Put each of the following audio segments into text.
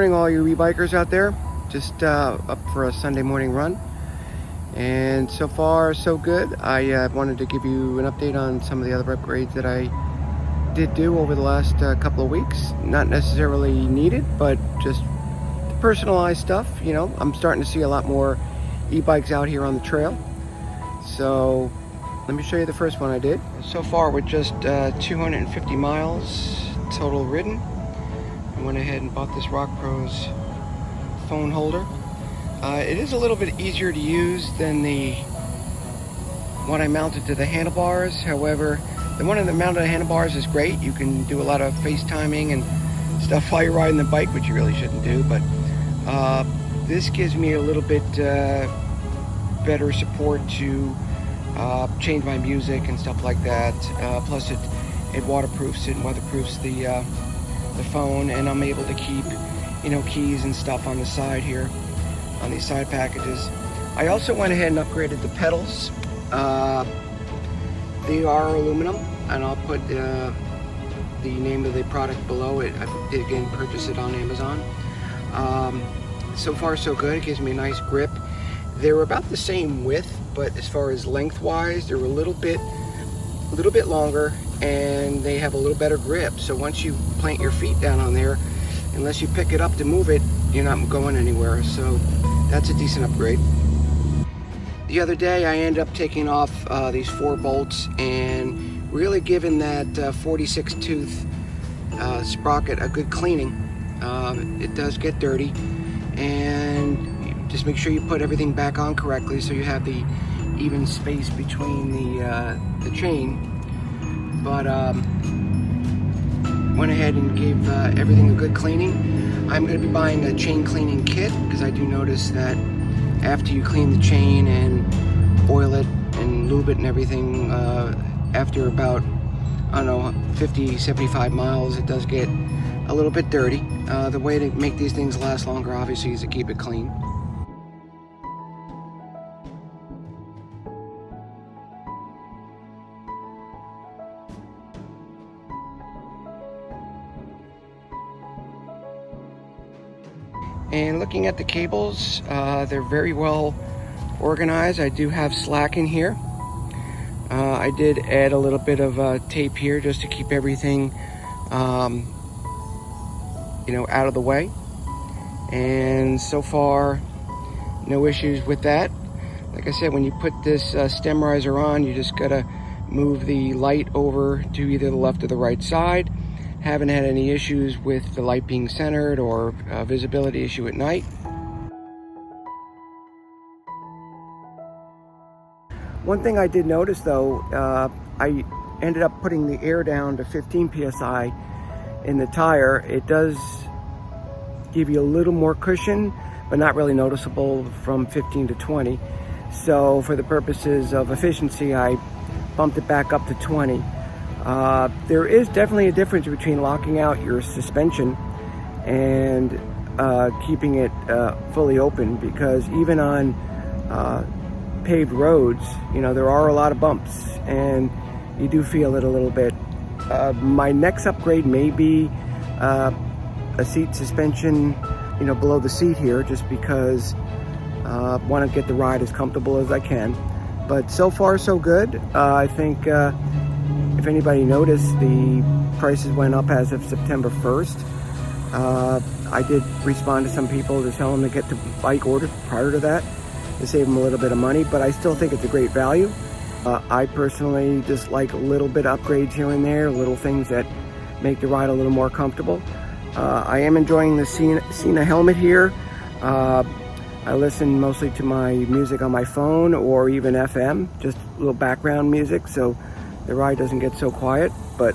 morning, all you e-bikers out there. Just up for a Sunday morning run. And so far, so good. I wanted to give you an update on some of the other upgrades that I did do over the last couple of weeks. Not necessarily needed, but just personalized stuff. You know, I'm starting to see a lot more e-bikes out here on the trail. So let me show you the first one I did. So far, with just 250 miles total ridden, I went ahead and bought this Rockbros phone holder. It is a little bit easier to use than the one I mounted to the handlebars. However, the one that mounted to the handlebars is great. You can do a lot of FaceTiming and stuff while you're riding the bike, which you really shouldn't do. But this gives me a little bit better support to change my music and stuff like that. Plus, it waterproofs it and weatherproofs the phone, and I'm able to keep, you know, keys and stuff on the side here, on these side packages. I also went ahead and upgraded the pedals. They are aluminum, and I'll put the name of the product below it. I did again purchase it on Amazon. So far so good. It gives me a nice grip. They're about the same width, but as far as lengthwise, they're a little bit longer, and they have a little better grip. So once you plant your feet down on there, unless you pick it up to move it, you're not going anywhere. So that's a decent upgrade. The other day I ended up taking off these 4 bolts and really giving that 46 tooth sprocket a good cleaning. It does get dirty, and just make sure you put everything back on correctly so you have the even space between the chain. But went ahead and gave everything a good cleaning. I'm going to be buying a chain cleaning kit, because I do notice that after you clean the chain and oil it and lube it and everything, after about, I don't know, 50, 75 miles, it does get a little bit dirty. The way to make these things last longer, obviously, is to keep it clean. And looking at the cables, they're very well organized. I do have slack in here. I did add a little bit of tape here just to keep everything, you know, out of the way. And so far, no issues with that. Like I said, when you put this stem riser on, you just gotta move the light over to either the left or the right side. Haven't had any issues with the light being centered or visibility issue at night. One thing I did notice though, I ended up putting the air down to 15 psi in the tire. It does give you a little more cushion, but not really noticeable from 15 to 20. So for the purposes of efficiency, I bumped it back up to 20. There is definitely a difference between locking out your suspension and keeping it fully open, because even on paved roads, you know, there are a lot of bumps and you do feel it a little bit. My next upgrade may be a seat suspension, you know, below the seat here, just because I want to get the ride as comfortable as I can. But so far so good. I think if anybody noticed, the prices went up as of September 1st. I did respond to some people to tell them to get the bike ordered prior to that to save them a little bit of money, but I still think it's a great value. I personally just like a little bit of upgrades here and there, little things that make the ride a little more comfortable. I am enjoying the Sena helmet here. I listen mostly to my music on my phone or even FM, just a little background music, so the ride doesn't get so quiet, but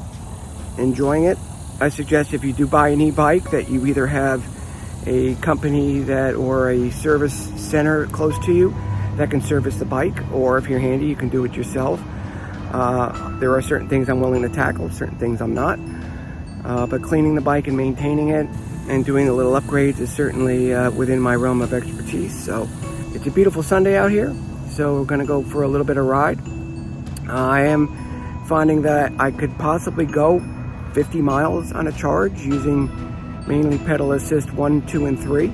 enjoying it. I suggest if you do buy an e-bike that you either have a company that or a service center close to you that can service the bike, or if you're handy, you can do it yourself. There are certain things I'm willing to tackle, certain things I'm not. But cleaning the bike and maintaining it and doing the little upgrades is certainly within my realm of expertise. So it's a beautiful Sunday out here, so we're gonna go for a little bit of ride. I am finding that I could possibly go 50 miles on a charge using mainly pedal assist 1, 2, and 3,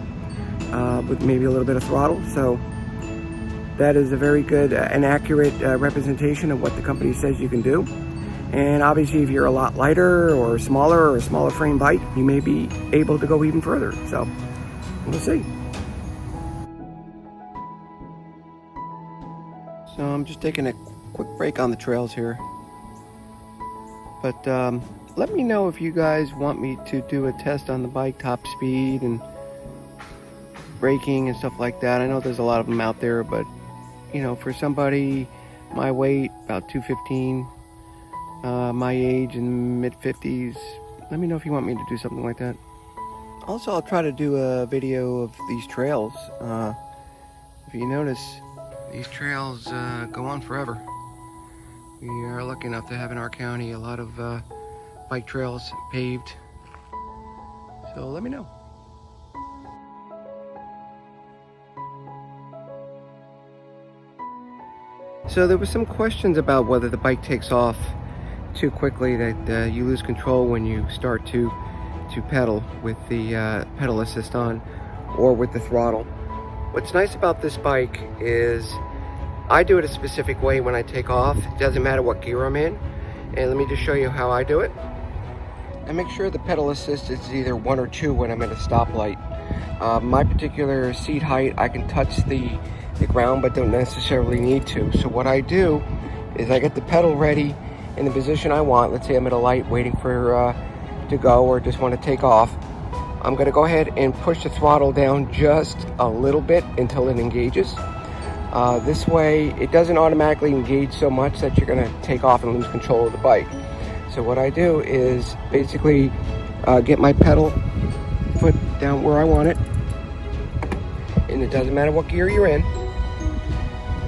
with maybe a little bit of throttle. So that is a very good and accurate representation of what the company says you can do. And obviously, if you're a lot lighter or smaller or a smaller frame bike, you may be able to go even further. So we'll see. So I'm just taking a quick break on the trails here. But let me know if you guys want me to do a test on the bike, top speed and braking and stuff like that. I know there's a lot of them out there, but you know, for somebody my weight, about 215, my age in mid-50s, let me know if you want me to do something like that. Also, I'll try to do a video of these trails. If you notice, these trails go on forever. We are lucky enough to have in our county a lot of bike trails paved. So let me know. So there was some questions about whether the bike takes off too quickly, that you lose control when you start to pedal with the pedal assist on or with the throttle. What's nice about this bike is I do it a specific way when I take off. It doesn't matter what gear I'm in. And let me just show you how I do it. I make sure the pedal assist is either 1 or 2 when I'm at a stoplight. My particular seat height, I can touch the ground but don't necessarily need to. So what I do is I get the pedal ready in the position I want. Let's say I'm at a light waiting for to go or just want to take off. I'm going to go ahead and push the throttle down just a little bit until it engages. This way it doesn't automatically engage so much that you're going to take off and lose control of the bike. So what I do is basically get my pedal foot down where I want it, and it doesn't matter what gear you're in,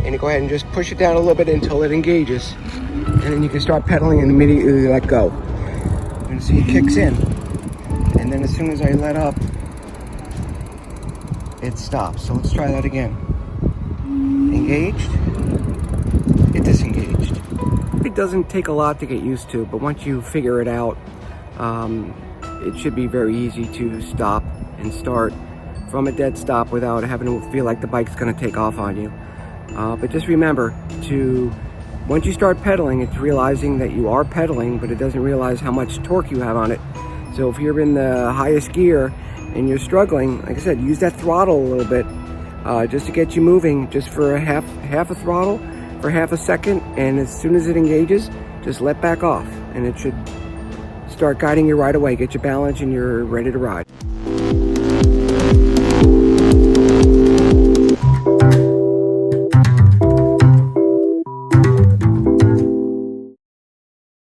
and you go ahead and just push it down a little bit until it engages, and then you can start pedaling and immediately let go. You can see it kicks in, and then as soon as I let up, it stops. So let's try that again. Engaged, it disengaged. It doesn't take a lot to get used to, but once you figure it out, it should be very easy to stop and start from a dead stop without having to feel like the bike's going to take off on you. But just remember to, once you start pedaling, it's realizing that you are pedaling, but it doesn't realize how much torque you have on it. So if you're in the highest gear and you're struggling, like I said, use that throttle a little bit just to get you moving, just for half a throttle for half a second, and as soon as it engages, just let back off, and it should start guiding you right away, get your balance, and you're ready to ride.